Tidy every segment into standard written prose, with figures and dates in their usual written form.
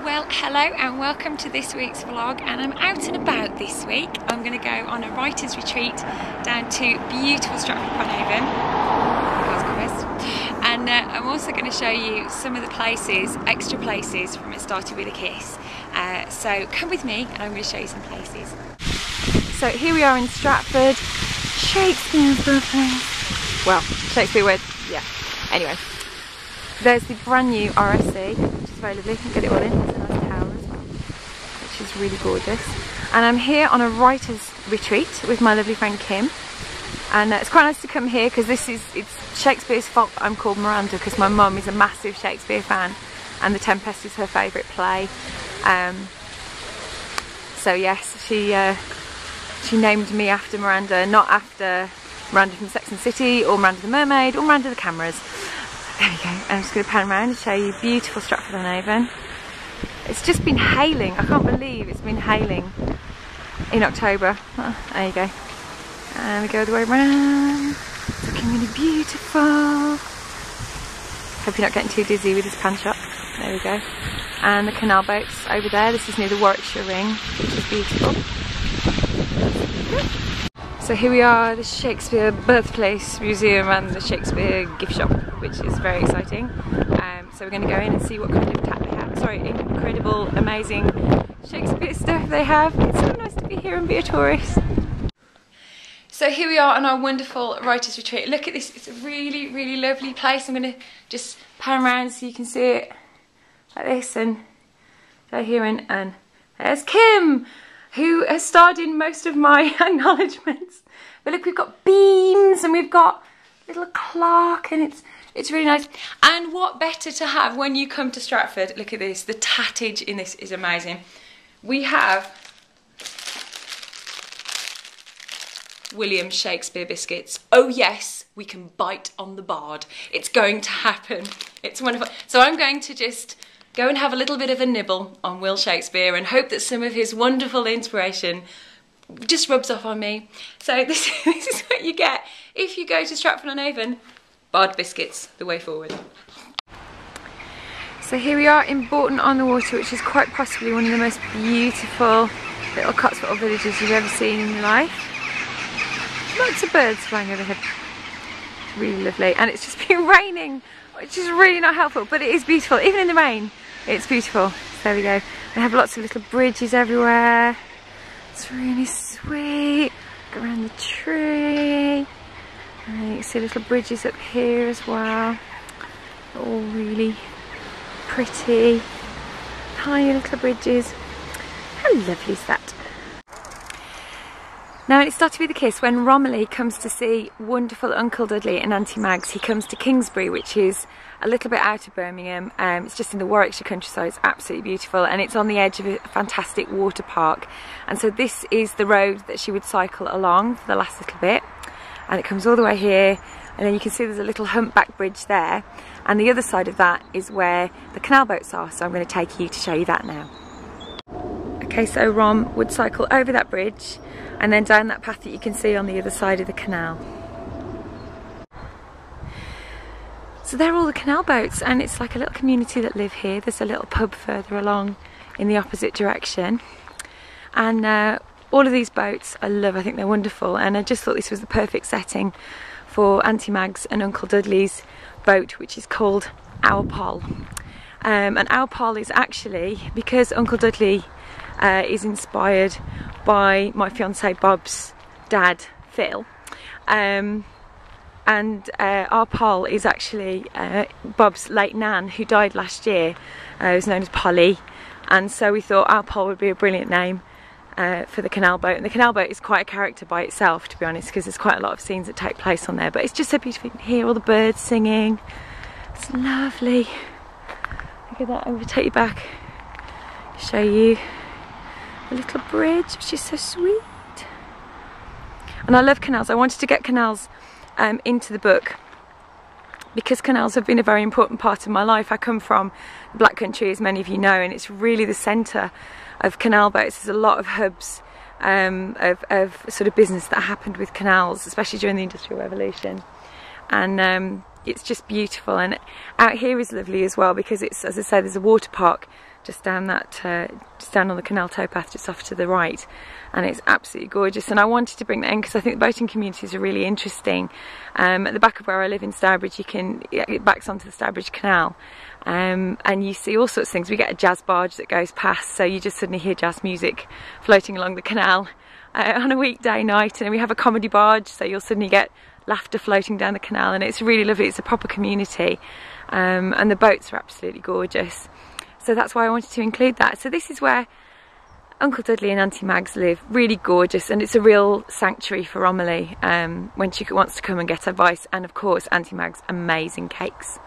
Well, hello and welcome to this week's vlog, and I'm out and about this week. I'm going to go on a writer's retreat down to beautiful Stratford-upon-Avon, and I'm also going to show you some of the places, extra places from It Started With a Kiss. So come with me and I'm going to show you some places. So here we are in Stratford, Shakespeare's birthplace. Well, Shakespeare word, yeah. Anyway, there's the brand new RSC, which is very lovely. You can get it all in. It's a nice tower as well, which is really gorgeous. And I'm here on a writer's retreat with my lovely friend Kim. And it's quite nice to come here because it's Shakespeare's fault I'm called Miranda, because my mum is a massive Shakespeare fan and The Tempest is her favourite play. So yes, she named me after Miranda, not after Miranda from Sex and the City or Miranda the Mermaid or Miranda the Cameras. There we go. I'm just going to pan around and show you beautiful Stratford-on-Avon. It's just been hailing. I can't believe it's been hailing in October. Oh, there you go. And we go the way around. It's looking really beautiful. Hope you're not getting too dizzy with this pan shot. There we go. And the canal boats over there. This is near the Warwickshire Ring, which is beautiful. So here we are, the Shakespeare Birthplace Museum and the Shakespeare gift shop, which is very exciting. So we're going to go in and see what kind of incredible, amazing Shakespeare stuff they have. It's so nice to be here and be a tourist. So here we are on our wonderful writer's retreat. Look at this, it's a really, really lovely place. I'm going to just pan around so you can see it like this, and go here, and there's Kim, who has starred in most of my acknowledgements. But look, we've got beams and we've got little clock, and it's really nice. And what better to have when you come to Stratford? Look at this, the tattage in this is amazing. We have William Shakespeare biscuits. Oh yes, we can bite on the bard. It's going to happen. It's wonderful. So I'm going to just go and have a little bit of a nibble on Will Shakespeare and hope that some of his wonderful inspiration just rubs off on me. So this is what you get if you go to Stratford-on-Avon. Bard biscuits, the way forward. So here we are in Bourton-on-the-Water, which is quite possibly one of the most beautiful little Cotswold villages you've ever seen in your life. Lots of birds flying overhead. Really lovely. And it's just been raining, which is really not helpful, but it is beautiful. Even in the rain, it's beautiful. So there we go. They have lots of little bridges everywhere. It's really sweet. Go around the tree. And you can see little bridges up here as well. All really pretty. Tiny little bridges. How lovely is that? Now, It Started With a Kiss, when Romilly comes to see wonderful Uncle Dudley and Auntie Mags, he comes to Kingsbury, which is a little bit out of Birmingham. It's just in the Warwickshire countryside. It's absolutely beautiful, and it's on the edge of a fantastic water park. And so this is the road that she would cycle along for the last little bit, and it comes all the way here, and then you can see there's a little humpback bridge there, and the other side of that is where the canal boats are, so I'm going to take you to show you that now. Okay, so Rom would cycle over that bridge and then down that path that you can see on the other side of the canal. So there are all the canal boats, and it's like a little community that live here. There's a little pub further along in the opposite direction, and all of these boats I love. I think they're wonderful, and I just thought this was the perfect setting for Auntie Mag's and Uncle Dudley's boat, which is called Our Poll. And Our Poll is actually because Uncle Dudley is inspired by my fiance Bob's dad, Phil, and our Poll is actually Bob's late nan, who died last year, who's known as Polly, and so we thought Our Poll would be a brilliant name for the canal boat. And the canal boat is quite a character by itself, to be honest, because there's quite a lot of scenes that take place on there, but it's just so beautiful. You can hear all the birds singing. It's lovely. Look at that. I'm going to take you back, show you a little bridge, which is so sweet. And I love canals. I wanted to get canals into the book because canals have been a very important part of my life. I come from the Black Country, as many of you know, and it's really the centre of canal boats. There's a lot of hubs of sort of business that happened with canals, especially during the Industrial Revolution. And it's just beautiful, and out here is lovely as well because it's, as I say, there's a water park just down that, just down on the canal towpath just off to the right, and it's absolutely gorgeous. And I wanted to bring that in because I think the boating communities are really interesting. At the back of where I live in Stratford, it backs onto the Stratford Canal, and you see all sorts of things. We get a jazz barge that goes past, so you just suddenly hear jazz music floating along the canal on a weekday night, and we have a comedy barge, so you'll suddenly get laughter floating down the canal, and it's really lovely. It's a proper community, and the boats are absolutely gorgeous. So that's why I wanted to include that. So this is where Uncle Dudley and Auntie Mags live, really gorgeous, and it's a real sanctuary for Romilly when she wants to come and get advice, and of course Auntie Mags' amazing cakes.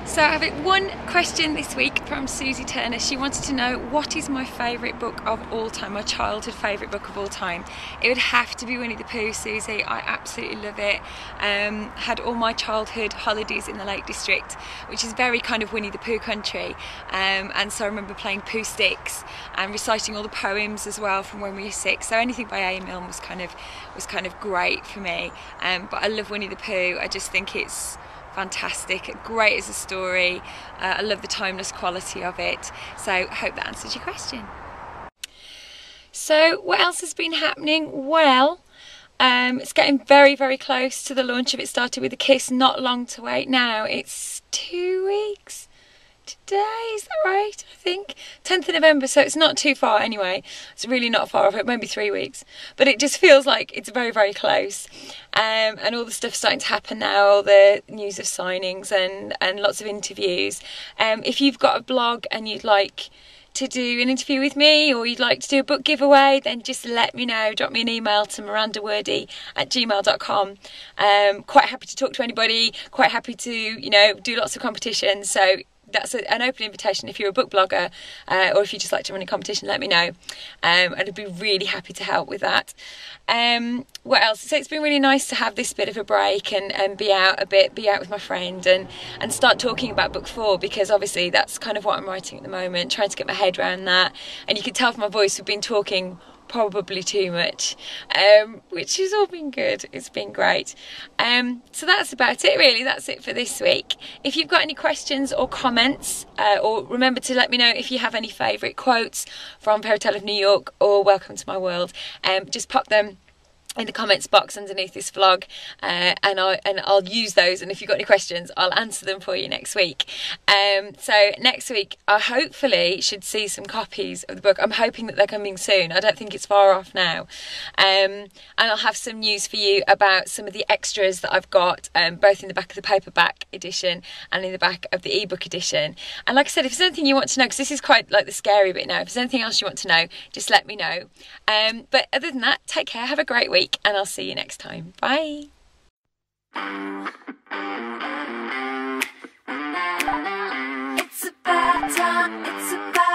So I have one question this week from Susie Turner. She wanted to know, what is my favourite book of all time, my childhood favourite book of all time? It would have to be Winnie the Pooh, Susie. I absolutely love it. Had all my childhood holidays in the Lake District, which is very kind of Winnie the Pooh country, and so I remember playing Pooh sticks and reciting all the poems as well from when we were 6. So anything by A. Milne was kind of great for me. But I love Winnie the Pooh. I just think it's fantastic, great as a story. I love the timeless quality of it. So I hope that answers your question. So what else has been happening? Well, it's getting very, very close to the launch of It Started With a Kiss. Not long to wait now. It's 2 weeks today, is that right? I think 10th of November, so it's not too far anyway. It's really not far off. It might be 3 weeks, but it just feels like it's very, very close. And all the stuff's starting to happen now, all the news of signings and lots of interviews. If you've got a blog and you'd like to do an interview with me, or you'd like to do a book giveaway, then just let me know. Drop me an email to mirandawordy@gmail.com. Quite happy to talk to anybody, quite happy to, you know, do lots of competitions. So that's an open invitation. If you're a book blogger, or if you just like to run a competition, let me know. I'd be really happy to help with that. What else? So it's been really nice to have this bit of a break and be out a bit, be out with my friend, and start talking about book 4, because obviously that's kind of what I'm writing at the moment, trying to get my head around that. And you can tell from my voice we've been talking probably too much, which has all been good. It's been great. So that's about it really. That's it for this week. If you've got any questions or comments, or remember to let me know if you have any favourite quotes from Fairy Tale of New York or Welcome to My World, just pop them in the comments box underneath this vlog, and I'll use those, and if you've got any questions I'll answer them for you next week. So next week I hopefully should see some copies of the book. I'm hoping that they're coming soon. I don't think it's far off now, and I'll have some news for you about some of the extras that I've got, both in the back of the paperback edition and in the back of the ebook edition. And like I said, if there's anything you want to know, because this is quite like the scary bit now, if there's anything else you want to know, just let me know. But other than that, take care, have a great week, and I'll see you next time. Bye. It's about time, it's about